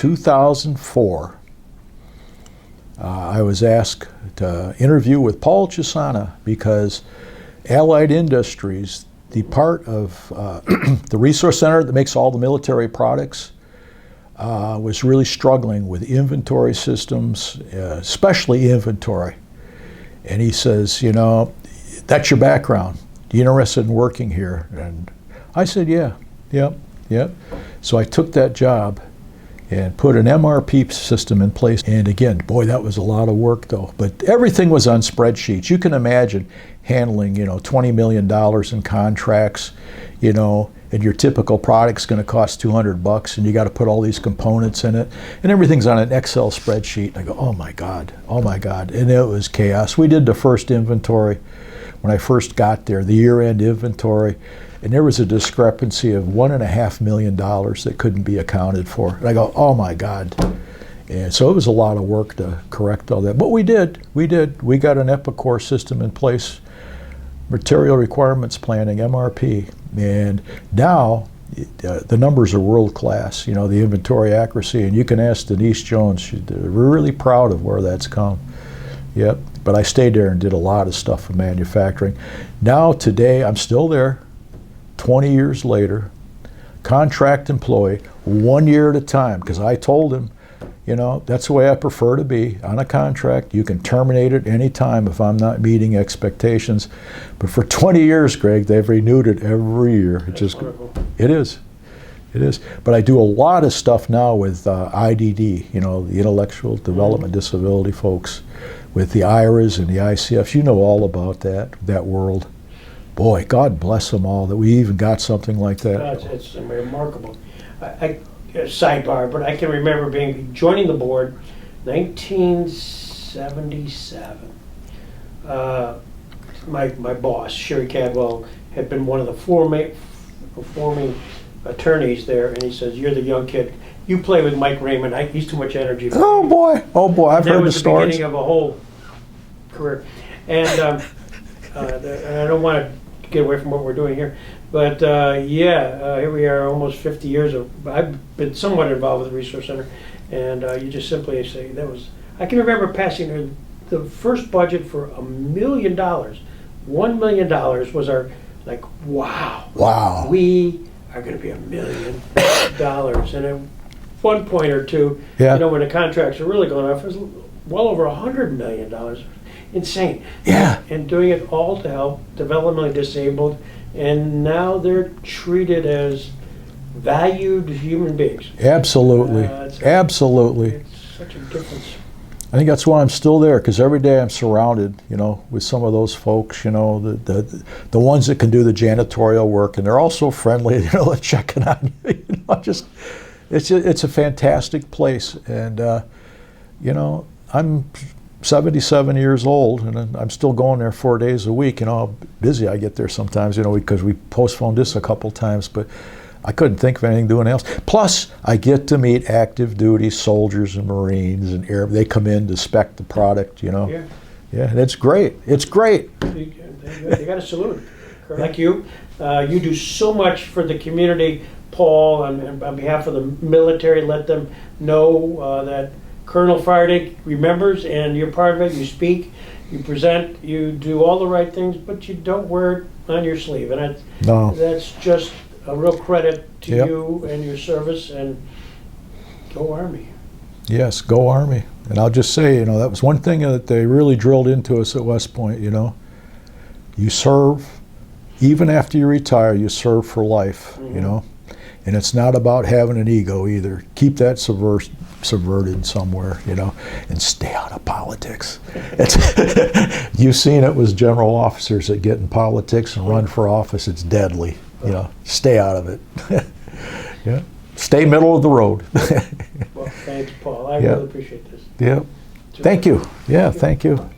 2004, I was asked to interview with Paul Chisana because Allied Industries, the part of the resource center that makes all the military products, was really struggling with inventory systems, especially inventory. And he says, you know, that's your background. You interested in working here? And I said, yeah, yep. So I took that job and put an MRP system in place. And again, boy, that was a lot of work though. But everything was on spreadsheets. You can imagine handling, you know, $20 million in contracts, you know, and your typical product's going to cost $200, and you got to put all these components in it, and everything's on an Excel spreadsheet. And I go, oh my God, and it was chaos. We did the first inventory when I first got there, the year-end inventory, and there was a discrepancy of $1.5 million that couldn't be accounted for. And I go, oh my God. And so it was a lot of work to correct all that. But we did. We got an Epicor system in place, material requirements planning, MRP. And now the numbers are world class, you know, the inventory accuracy. And you can ask Denise Jones, we're really proud of where that's come. Yep. But I stayed there and did a lot of stuff in manufacturing. Now today, I'm still there, 20 years later, contract employee, 1 year at a time, because I told him, you know, that's the way I prefer to be on a contract. You can terminate it any time if I'm not meeting expectations. But for 20 years, Greg, they've renewed it every year. It is. But I do a lot of stuff now with IDD, you know, the intellectual development disability folks, with the IRAs and the ICFs. You know all about that world. Boy, God bless them all that we even got something like that. It's remarkable. Sidebar, but I can remember joining the board 1977. My boss, Sherry Cadwell, had been one of the forming attorneys there, and he says, "You're the young kid. You play with Mike Raymond. He's too much energy for oh me." boy, I've heard the stories. That was the beginning of a whole career, and I don't want to get away from what we're doing here. But here we are, almost 50 years I've been somewhat involved with the Resource Center, and you just simply say I can remember passing the first budget for $1 million. $1 million was our, like, wow. We are going to be $1 million. And at one point or two, you know, when the contracts are really going off, it was well over $100 million. Insane. Yeah. And doing it all to help developmentally disabled. And now they're treated as valued human beings. Absolutely. Absolutely. It's such a difference. I think that's why I'm still there, because every day I'm surrounded, you know, with some of those folks, you know, the ones that can do the janitorial work, and they're also friendly, you know, checking on you. You know, it's a fantastic place, and you know, I'm 77 years old, and I'm still going there 4 days a week. You know how busy I get there sometimes, you know, because we postponed this a couple times, but I couldn't think of anything doing else. Plus, I get to meet active duty soldiers and Marines and air. They come in to spec the product, you know. Yeah, and it's great. It's great. You got to salute. Like you do so much for the community, Paul, and on behalf of the military. Let them know that Colonel Fardink remembers, and you're part of it. You speak, you present, you do all the right things, but you don't wear it on your sleeve, and that's just a real credit to you and your service. And go Army. Yes, go Army. And I'll just say, you know, that was one thing that they really drilled into us at West Point. You know, you serve, even after you retire, you serve for life. You know, and it's not about having an ego either. Keep that subverted somewhere, you know, and stay out of politics. You've seen it with general officers that get in politics and run for office. It's deadly. You know, stay out of it. Yeah, stay middle of the road. Well, thanks, Paul. I really appreciate this. Yeah, thank you. Yeah, thank you.